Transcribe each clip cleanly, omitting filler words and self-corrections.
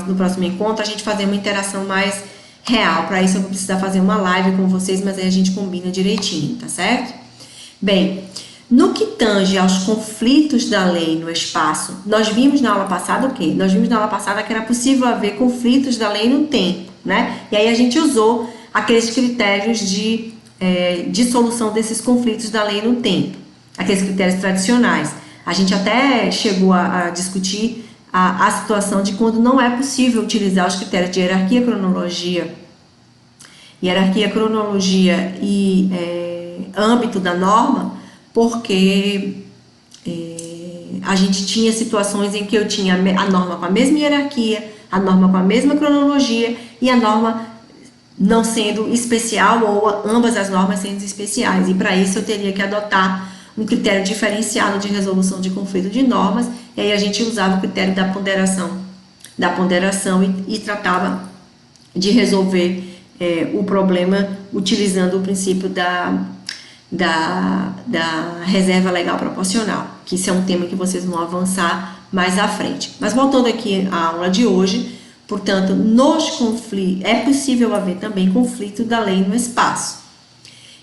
no próximo encontro, a gente fazer uma interação mais real. Para isso eu vou precisar fazer uma live com vocês, mas aí a gente combina direitinho, tá certo? Bem, no que tange aos conflitos da lei no espaço, nós vimos na aula passada o quê? Nós vimos na aula passada que era possível haver conflitos da lei no tempo, né? E aí a gente usou aqueles critérios de solução desses conflitos da lei no tempo, aqueles critérios tradicionais. A gente até chegou a discutir a situação de quando não é possível utilizar os critérios de hierarquia, cronologia e âmbito da norma, porque a gente tinha situações em que eu tinha a norma com a mesma hierarquia, a norma com a mesma cronologia e a norma não sendo especial ou ambas as normas sendo especiais. E para isso eu teria que adotar um critério diferenciado de resolução de conflito de normas, e aí a gente usava o critério da ponderação e tratava de resolver o problema utilizando o princípio da reserva legal proporcional, que isso é um tema que vocês vão avançar mais à frente. Mas voltando aqui à aula de hoje, portanto, nos conflitos, é possível haver também conflito da lei no espaço.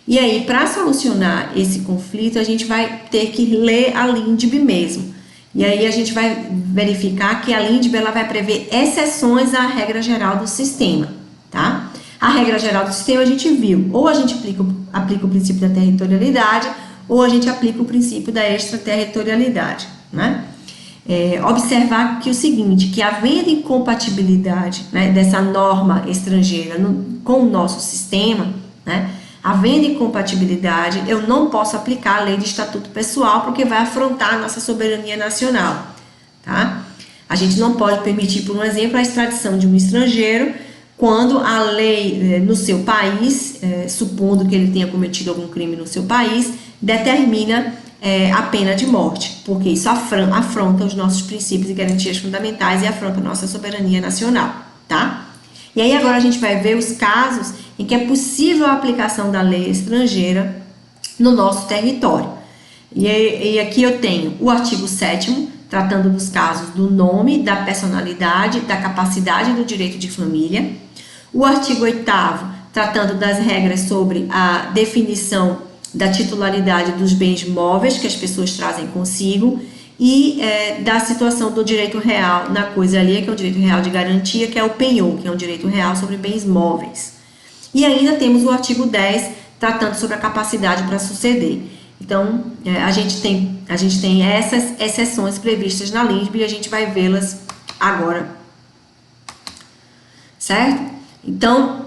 E aí, para solucionar esse conflito, a gente vai ter que ler a LINDB mesmo. E aí a gente vai verificar que a LINDB ela vai prever exceções à regra geral do sistema, tá? A regra geral do sistema a gente viu, ou a gente aplica o princípio da territorialidade, ou a gente aplica o princípio da extraterritorialidade, né? Observar que o seguinte, que havendo incompatibilidade, né, dessa norma estrangeira com o nosso sistema, né, havendo incompatibilidade, eu não posso aplicar a lei de estatuto pessoal, porque vai afrontar a nossa soberania nacional, tá? A gente não pode permitir, por um exemplo, a extradição de um estrangeiro quando a lei no seu país, supondo que ele tenha cometido algum crime no seu país, determina a pena de morte, porque isso afronta os nossos princípios e garantias fundamentais e afronta a nossa soberania nacional, tá? E aí agora a gente vai ver os casos em que é possível a aplicação da lei estrangeira no nosso território. E aqui eu tenho o artigo 7º, tratando dos casos do nome, da personalidade, da capacidade do direito de família. O artigo 8º, tratando das regras sobre a definição da titularidade dos bens móveis que as pessoas trazem consigo e da situação do direito real na coisa alheia, que é o direito real de garantia, que é o penhor, que é um direito real sobre bens móveis. E ainda temos o artigo 10, tratando sobre a capacidade para suceder. Então, a gente tem essas exceções previstas na LINDB e a gente vai vê-las agora, certo? Então,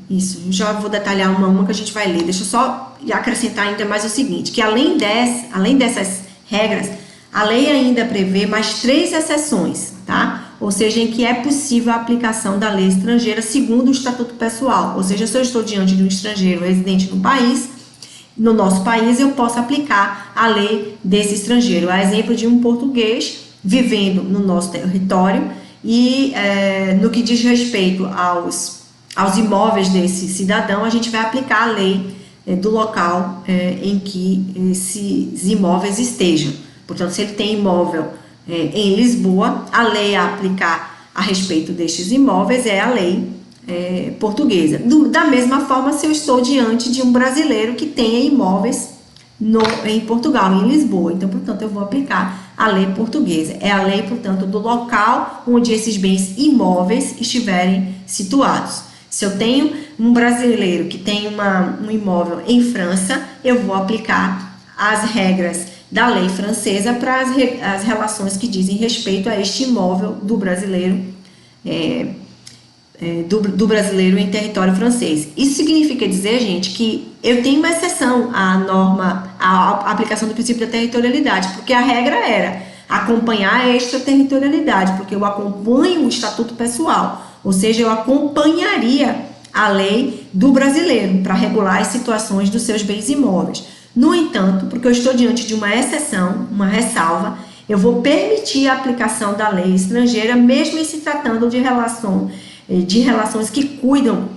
isso, já vou detalhar uma a uma que a gente vai ler. Deixa eu só acrescentar ainda mais o seguinte, que além dessas regras, a lei ainda prevê mais 3 exceções, tá? Ou seja, em que é possível a aplicação da lei estrangeira segundo o estatuto pessoal. Ou seja, se eu estou diante de um estrangeiro residente no país, no nosso país, eu posso aplicar a lei desse estrangeiro. A exemplo de um português vivendo no nosso território e no que diz respeito aos imóveis desse cidadão, a gente vai aplicar a lei do local em que esses imóveis estejam. Portanto, se ele tem imóvel em Lisboa, a lei a aplicar a respeito destes imóveis é a lei portuguesa. Da mesma forma, se eu estou diante de um brasileiro que tenha imóveis em Portugal, em Lisboa, então, portanto, eu vou aplicar a lei portuguesa. É a lei, portanto, do local onde esses bens imóveis estiverem situados. Se eu tenho um brasileiro que tem um imóvel em França, eu vou aplicar as regras da lei francesa para as relações que dizem respeito a este imóvel do brasileiro, do brasileiro em território francês. Isso significa dizer, gente, que eu tenho uma exceção à norma, à aplicação do princípio da territorialidade, porque a regra era acompanhar a extraterritorialidade, porque eu acompanho o estatuto pessoal, ou seja, eu acompanharia a lei do brasileiro para regular as situações dos seus bens imóveis. No entanto, porque eu estou diante de uma exceção, uma ressalva, eu vou permitir a aplicação da lei estrangeira, mesmo em se tratando de relações que cuidam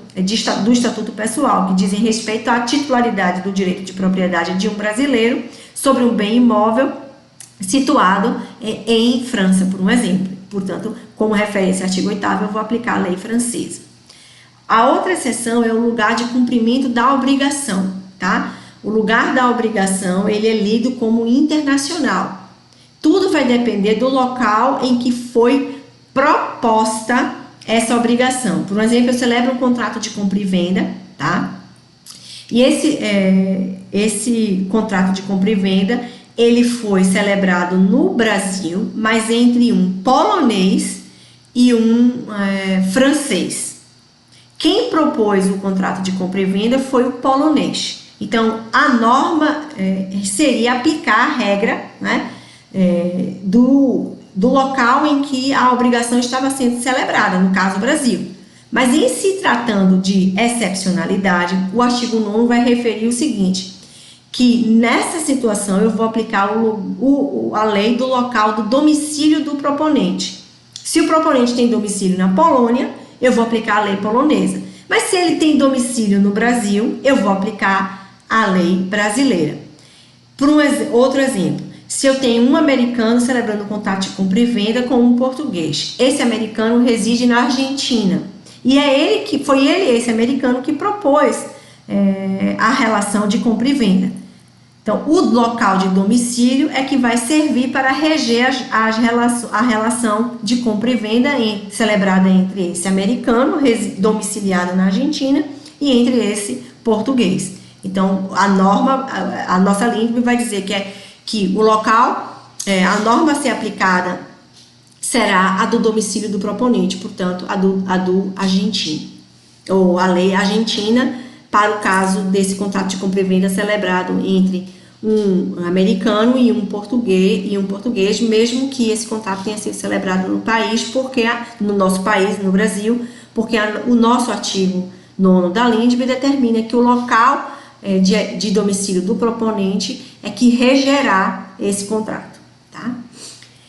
do estatuto pessoal, que dizem respeito à titularidade do direito de propriedade de um brasileiro sobre um bem imóvel, situado em França, por um exemplo. Portanto, como referência ao artigo 8º, eu vou aplicar a lei francesa. A outra exceção é o lugar de cumprimento da obrigação, tá? O lugar da obrigação, ele é lido como internacional. Tudo vai depender do local em que foi proposta essa obrigação. Por exemplo, eu celebro um contrato de compra e venda, tá? E esse contrato de compra e venda, ele foi celebrado no Brasil, mas entre um polonês e um francês. Quem propôs o contrato de compra e venda foi o polonês. Então, a norma seria aplicar a regra, né, do local em que a obrigação estava sendo celebrada, no caso, o Brasil. Mas em se tratando de excepcionalidade, o artigo 9º vai referir o seguinte, que nessa situação eu vou aplicar a lei do local do domicílio do proponente. Se o proponente tem domicílio na Polônia, eu vou aplicar a lei polonesa. Mas se ele tem domicílio no Brasil, eu vou aplicar a lei brasileira. Por outro exemplo, se eu tenho um americano celebrando um contrato de compra e venda com um português, esse americano reside na Argentina. E foi esse americano que propôs a relação de compra e venda. Então, o local de domicílio é que vai servir para reger a relação de compra e venda celebrada entre esse americano, domiciliado na Argentina, e entre esse português. Então, a nossa língua vai dizer que o local, a norma a ser aplicada será a do domicílio do proponente, portanto, a do argentino, ou a lei argentina, para o caso desse contrato de compra e venda celebrado entre um americano e um português, mesmo que esse contrato tenha sido celebrado no nosso país, no Brasil, porque o nosso artigo 9º da LINDB determina que o local de domicílio do proponente é que regerá esse contrato, tá?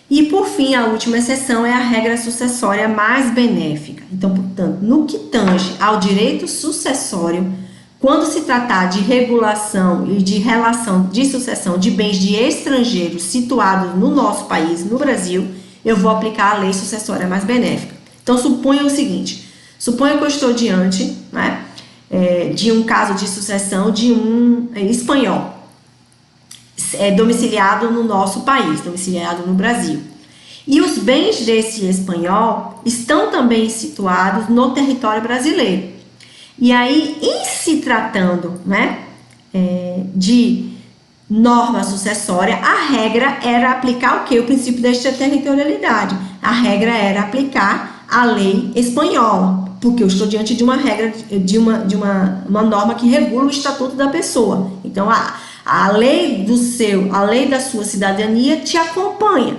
E, por fim, a última exceção é a regra sucessória mais benéfica. Então, portanto, no que tange ao direito sucessório, quando se tratar de regulação e de relação de sucessão de bens de estrangeiros situados no nosso país, no Brasil, eu vou aplicar a lei sucessória mais benéfica. Então, suponha o seguinte, suponha que eu estou diante, né, de um caso de sucessão de um espanhol, domiciliado no nosso país, domiciliado no Brasil. E os bens desse espanhol estão também situados no território brasileiro. E aí, em se tratando, né, de norma sucessória, a regra era aplicar o quê? O princípio da extraterritorialidade. A regra era aplicar a lei espanhola, porque eu estou diante de uma regra, uma norma que regula o estatuto da pessoa. Então, a lei da sua cidadania te acompanha.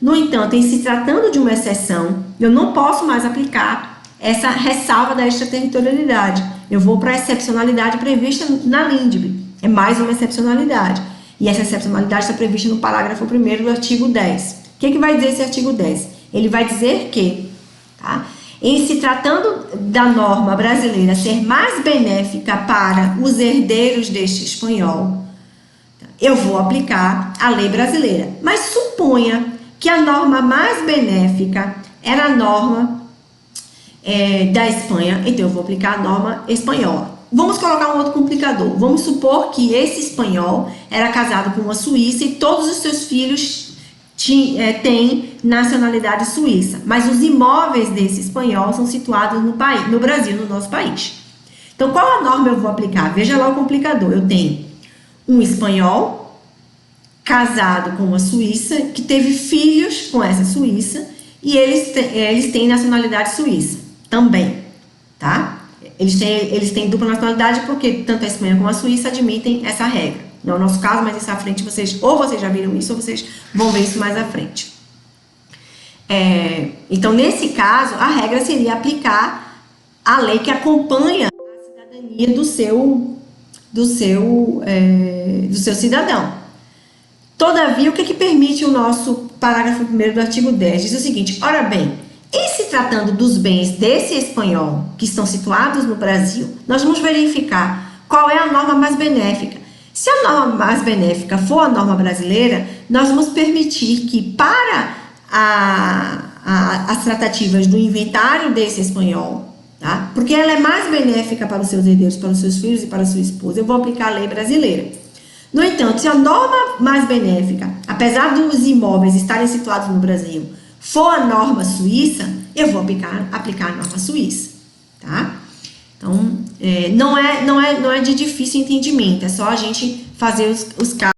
No entanto, em se tratando de uma exceção, eu não posso mais aplicar essa ressalva da extraterritorialidade. Eu vou para a excepcionalidade prevista na LINDB. É mais uma excepcionalidade. E essa excepcionalidade está prevista no parágrafo 1º do artigo 10. O que vai dizer esse artigo 10? Ele vai dizer que, tá, em se tratando da norma brasileira ser mais benéfica para os herdeiros deste espanhol, eu vou aplicar a lei brasileira. Mas suponha que a norma mais benéfica era a norma da Espanha, então eu vou aplicar a norma espanhola. Vamos colocar um outro complicador. Vamos supor que esse espanhol era casado com uma suíça e todos os seus filhos têm nacionalidade suíça, mas os imóveis desse espanhol são situados no Brasil, no nosso país. Então, qual a norma eu vou aplicar? Veja lá o complicador. Eu tenho um espanhol casado com uma suíça, que teve filhos com essa suíça, e eles têm nacionalidade suíça também, tá? Eles têm dupla nacionalidade porque tanto a Espanha como a Suíça admitem essa regra. Não é o nosso caso, mas isso à frente vocês já viram isso, ou vocês vão ver isso mais à frente. Então, nesse caso, a regra seria aplicar a lei que acompanha a cidadania do seu cidadão. Todavia, o que permite o nosso parágrafo 1º do artigo 10? Diz o seguinte: ora bem, em se tratando dos bens desse espanhol que estão situados no Brasil, nós vamos verificar qual é a norma mais benéfica. Se a norma mais benéfica for a norma brasileira, nós vamos permitir que para as tratativas do inventário desse espanhol, tá? Porque ela é mais benéfica para os seus herdeiros, para os seus filhos e para a sua esposa, eu vou aplicar a lei brasileira. No entanto, se a norma mais benéfica, apesar dos imóveis estarem situados no Brasil, for a norma suíça, eu vou aplicar a norma suíça, tá? Então, não é de difícil entendimento, é só a gente fazer os cálculos.